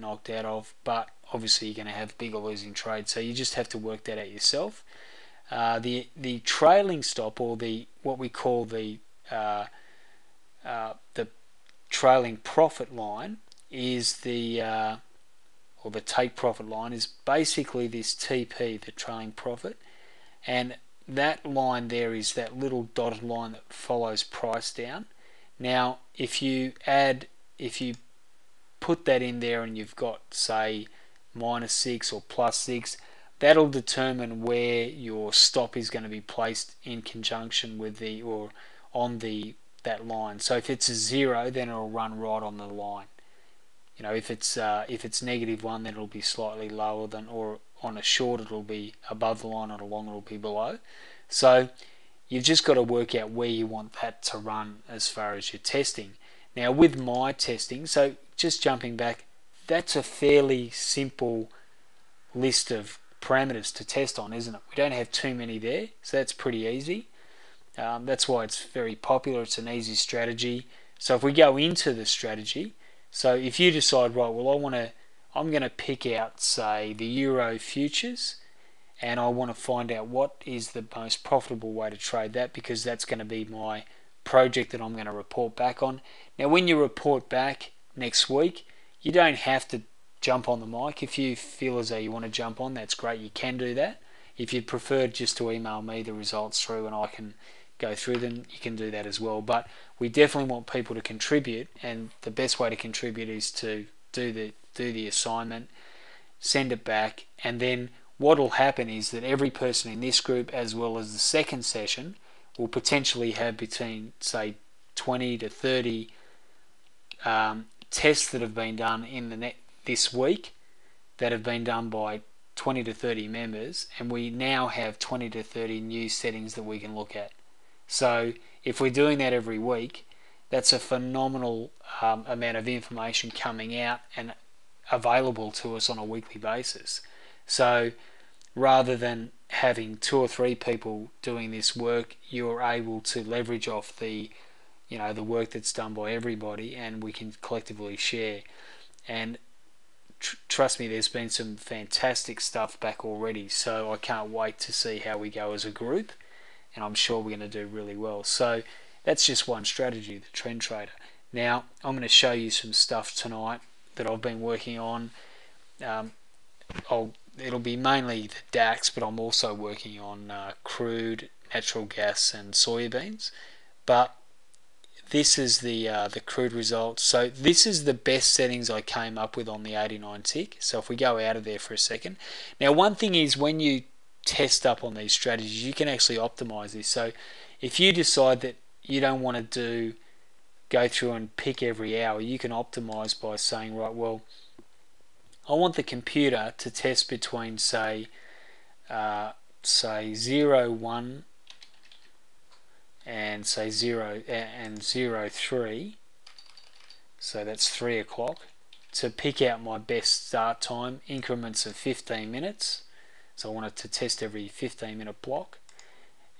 knocked out of, but obviously you're going to have bigger losing trades, so you just have to work that out yourself. The trailing stop, or what we call the trailing profit line, is or the take profit line, is basically this TP, the trailing profit, and that line there is that little dotted line that follows price down. Now if you put that in there and you've got, say, -6 or +6, that'll determine where your stop is going to be placed in conjunction with that line. So if it's a 0, then it'll run right on the line. You know, if it's -1, then it'll be slightly lower than, or on a short it'll be above the line, on a long it'll be below. So you've just got to work out where you want that to run as far as your testing. Now with my testing, so just jumping back, that's a fairly simple list of parameters to test on, isn't it? We don't have too many there, so that's pretty easy. That's why it's very popular. It's an easy strategy. So if we go into the strategy, so if you decide, right, well, I'm going to pick out, say, the Euro futures, and I want to find out what is the most profitable way to trade that, because that's going to be my project that I'm going to report back on. Now when you report back next week, you don't have to jump on the mic. If you feel as though you want to jump on, that's great, you can do that. If you'd prefer just to email me the results through and I can go through them, you can do that as well. But we definitely want people to contribute, and the best way to contribute is to do the assignment, send it back, and then what will happen is that every person in this group, as well as the second session, will potentially have between, say, 20 to 30 tests that have been done in this week, that have been done by 20 to 30 members, and we now have 20 to 30 new settings that we can look at. So if we're doing that every week, that's a phenomenal amount of information coming out and available to us on a weekly basis. So rather than having 2 or 3 people doing this work, you're able to leverage off the work that's done by everybody, and we can collectively share. And trust me, there's been some fantastic stuff back already, so I can't wait to see how we go as a group, and I'm sure we're going to do really well. So that's just one strategy, the trend trader. Now I'm going to show you some stuff tonight that I've been working on. It'll be mainly the DAX, but I'm also working on crude, natural gas and soybeans. But this is the crude results. So this is the best settings I came up with on the 89 tick. So if we go out of there for a second. Now one thing is, when you test up on these strategies, you can actually optimize this. So if you decide that you don't want to go through and pick every hour, you can optimize by saying, right, well, I want the computer to test between say 0:1 and say 0:03, so that's 3 o'clock, to pick out my best start time, increments of 15 minutes. So I want it to test every 15-minute block,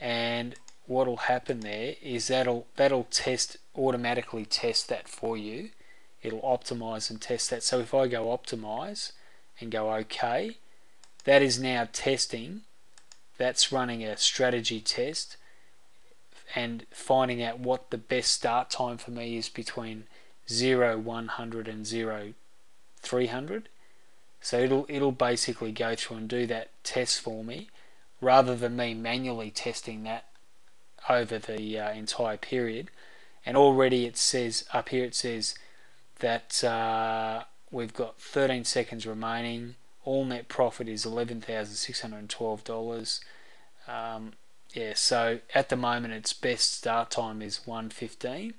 and what will happen there is that'll automatically test that for you. It'll optimize and test that. So if I go optimize and go OK, that is now testing. That's running a strategy test and finding out what the best start time for me is between 0:100 and 0:300. So it'll basically go through and do that test for me, rather than me manually testing that over the entire period. And already it says up here, it says that we've got 13 seconds remaining. All net profit is $11,612. Yeah, so at the moment its best start time is 1:15,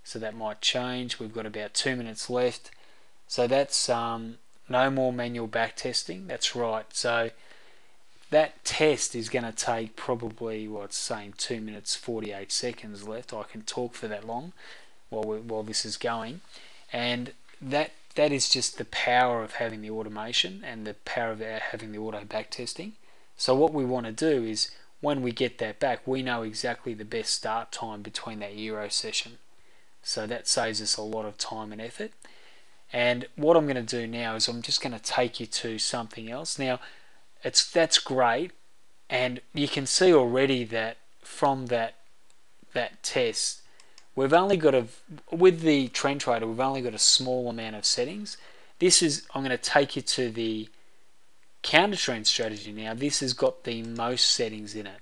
so that might change. We've got about 2 minutes left, so that's no more manual back testing. That's right. So that test is going to take probably, well, it's saying 2 minutes 48 seconds left. I can talk for that long while this is going, and that is just the power of having the automation and the power of having the auto back testing. So what we want to do is, when we get that back, we know exactly the best start time between that Euro session. So that saves us a lot of time and effort. And what I'm going to do now is I'm just going to take you to something else. Now, that's great, and you can see already that from that test, we've only got with the trend trader, we've only got a small amount of settings. I'm going to take you to the counter trend strategy now. This has got the most settings in it.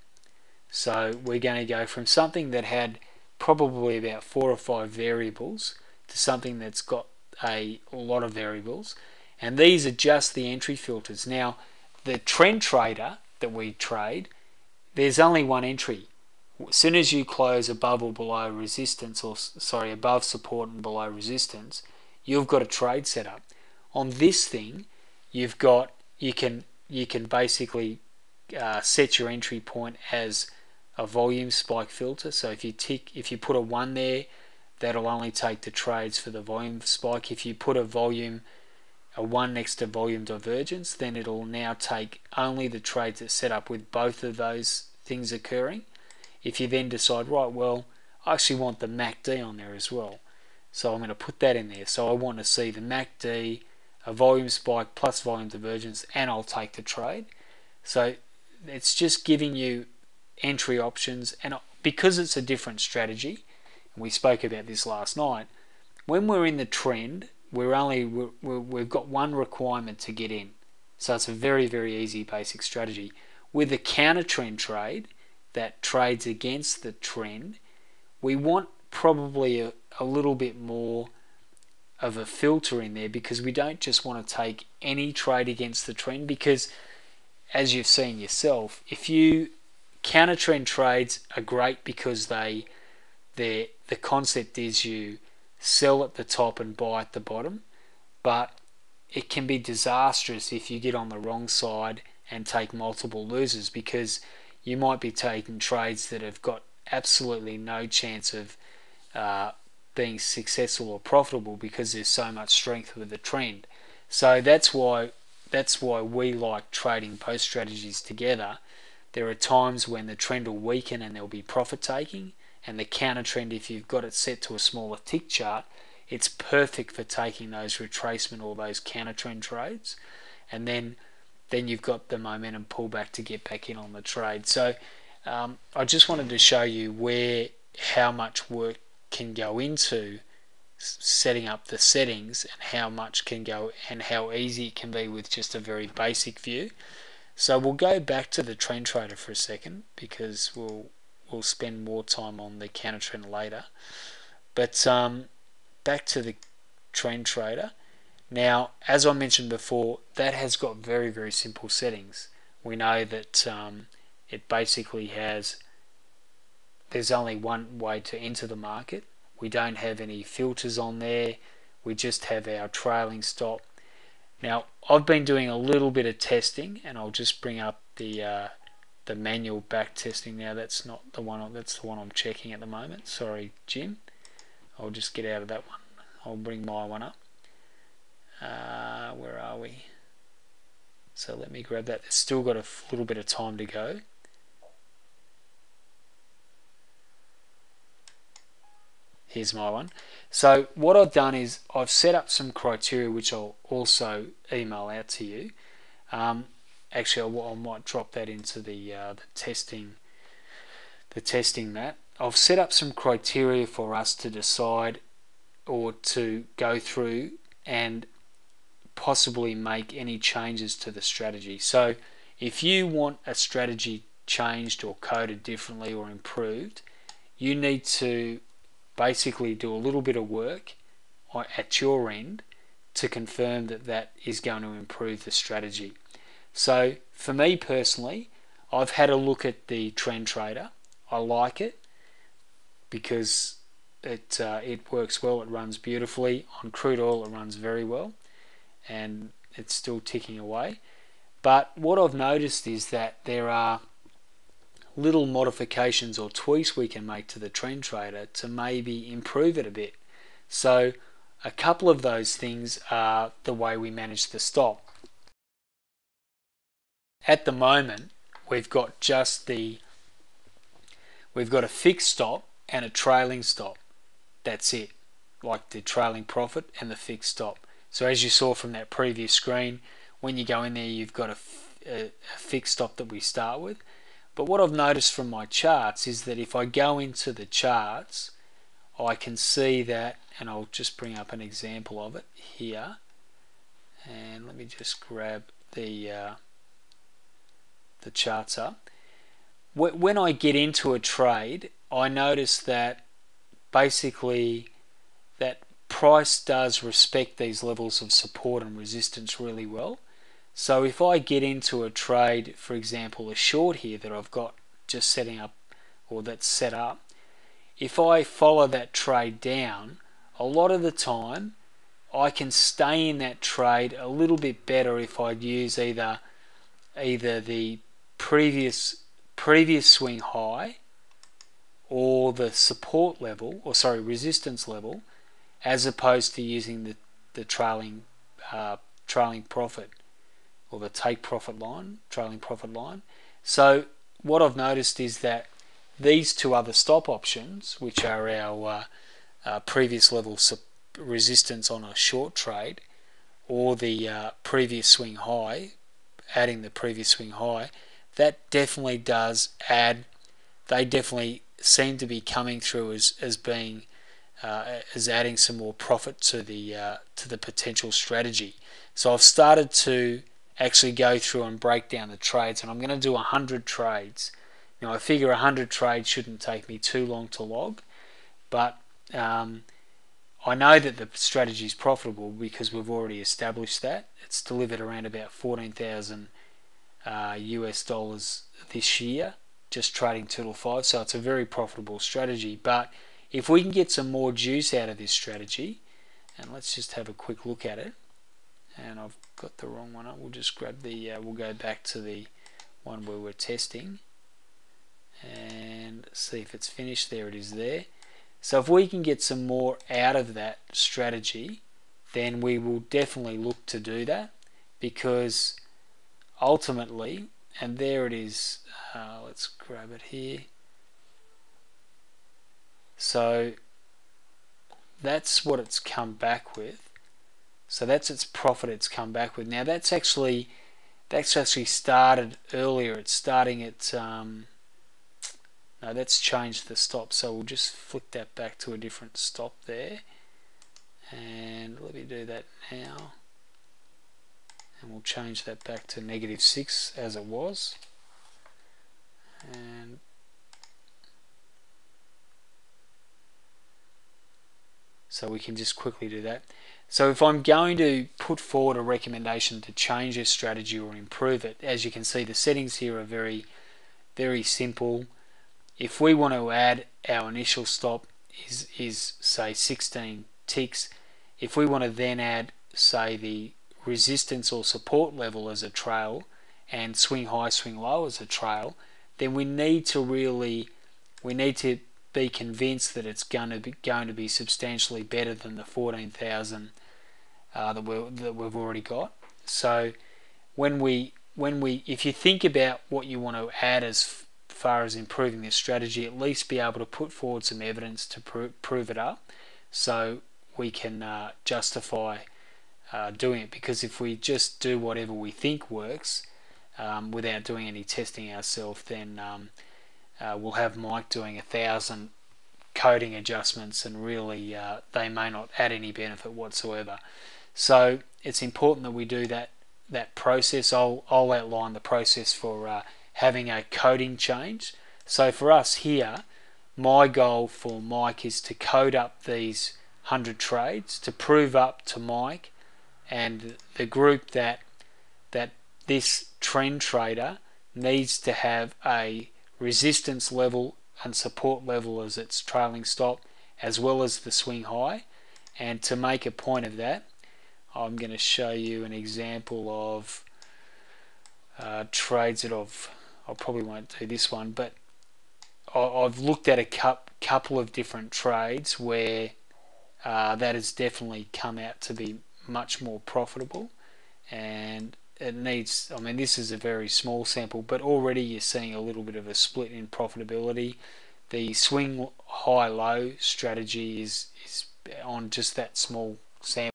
So we're going to go from something that had probably about 4 or 5 variables to something that's got a lot of variables. And these are just the entry filters. Now, the trend trader that we trade, there's only one entry. As soon as you close above or below resistance, above support and below resistance, you've got a trade set up. On this thing, you can basically set your entry point as a volume spike filter. So if you put a 1 there, that'll only take the trades for the volume spike. If you put a 1 next to volume divergence, then it'll now take only the trades that set up with both of those things occurring. If you then decide, right, well, I actually want the MACD on there as well, so I'm going to put that in there. So I want to see the MACD, a volume spike plus volume divergence, and I'll take the trade. So it's just giving you entry options, and because it's a different strategy, and we spoke about this last night, when we're in the trend, we've got one requirement to get in. So it's a very, very easy basic strategy. With a counter trend trade that trades against the trend, we want probably a little bit more of a filter in there, because we don't just want to take any trade against the trend, because as you've seen yourself, counter trend trades are great because the concept is you sell at the top and buy at the bottom, but it can be disastrous if you get on the wrong side and take multiple losers, because you might be taking trades that have got absolutely no chance of being successful or profitable because there's so much strength with the trend. So that's why we like trading both strategies together. There are times when the trend will weaken and there'll be profit taking, and the counter trend, if you've got it set to a smaller tick chart, it's perfect for taking those retracement or those counter trend trades, and then you've got the momentum pullback to get back in on the trade. So I just wanted to show you how much work can go into setting up the settings, and how much can go, and how easy it can be with just a very basic view. So we'll go back to the trend trader for a second, because we'll spend more time on the counter trend later. But back to the trend trader. Now, as I mentioned before, that has got very, very simple settings. We know that it basically there's only one way to enter the market. We don't have any filters on there. We just have our trailing stop. Now, I've been doing a little bit of testing, and I'll just bring up the manual back testing now. That's not the one. That's the one I'm checking at the moment. Sorry, Jim. I'll just get out of that one. I'll bring my one up. Where are we? So let me grab that. There's still got a little bit of time to go. Here's my one. So what I've done is I've set up some criteria, which I'll also email out to you. Actually, I might drop that into the testing mat. I've set up some criteria for us to decide, or to go through and possibly make any changes to the strategy. So if you want a strategy changed or coded differently or improved, you need to basically do a little bit of work at your end to confirm that is going to improve the strategy. So for me personally, I've had a look at the trend trader. I like it because it works well. It runs beautifully. On crude oil, it runs very well, and it's still ticking away. But what I've noticed is that there are little modifications or tweaks we can make to the trend trader to maybe improve it a bit. So a couple of those things are the way we manage the stop. At the moment, we've got a fixed stop and a trailing stop. That's it, like the trailing profit and the fixed stop. So as you saw from that previous screen, when you go in there, you've got a fixed stop that we start with. But what I've noticed from my charts is that if I go into the charts, I can see that, and I'll just bring up an example of it here. And let me just grab the charts up. When I get into a trade, I notice that basically that price does respect these levels of support and resistance really well. So if I get into a trade, for example, a short here that I've got just setting up, or that's set up, if I follow that trade down, a lot of the time I can stay in that trade a little bit better if I use either the previous swing high or the support level, or sorry, resistance level, as opposed to using the trailing profit, or the take profit line, trailing profit line. So what I've noticed is that these two other stop options, which are our previous level resistance on a short trade, or the previous swing high, adding the previous swing high, that definitely does add, they definitely seem to be coming through as being as adding some more profit to the potential strategy. So I've started to actually go through and break down the trades, and I'm going to do 100 trades. Now I figure 100 trades shouldn't take me too long to log, but I know that the strategy is profitable because we've already established that. It's delivered around about 14,000 US dollars this year, just trading 2 to 5, so it's a very profitable strategy. But if we can get some more juice out of this strategy, and let's just have a quick look at it, and I've got the wrong one up, we'll just grab the, we'll go back to the one where we're testing and see if it's finished. There it is there. So if we can get some more out of that strategy, then we will definitely look to do that, because ultimately, and there it is, let's grab it here. So that's what it's come back with. So that's its profit it's come back with. Now that's actually started earlier. It's starting at no, that's changed the stop, so we'll just flick that back to a different stop there, and let me do that now, and we'll change that back to -6 as it was, and so we can just quickly do that. So if I'm going to put forward a recommendation to change a strategy or improve it, as you can see, the settings here are very, very simple. If we want to add, our initial stop is say 16 ticks. If we want to then add, say, the resistance or support level as a trail, and swing high, swing low as a trail, then we need to be convinced that it's going to be substantially better than the 14,000 that we've already got. So if you think about what you want to add as far as improving this strategy, at least be able to put forward some evidence to prove it up, so we can justify doing it. Because if we just do whatever we think works without doing any testing ourselves, then we'll have Mike doing 1,000 coding adjustments, and really they may not add any benefit whatsoever. So it's important that we do that process. I'll outline the process for having a coding change. So for us here, my goal for Mike is to code up these 100 trades to prove up to Mike and the group that this trend trader needs to have a resistance level and support level as its trailing stop, as well as the swing high. And to make a point of that, I'm going to show you an example of trades that I probably won't do this one, but I've looked at a couple of different trades where that has definitely come out to be much more profitable, and it needs, I mean, this is a very small sample, but already you're seeing a little bit of a split in profitability. The swing high-low strategy is on just that small sample.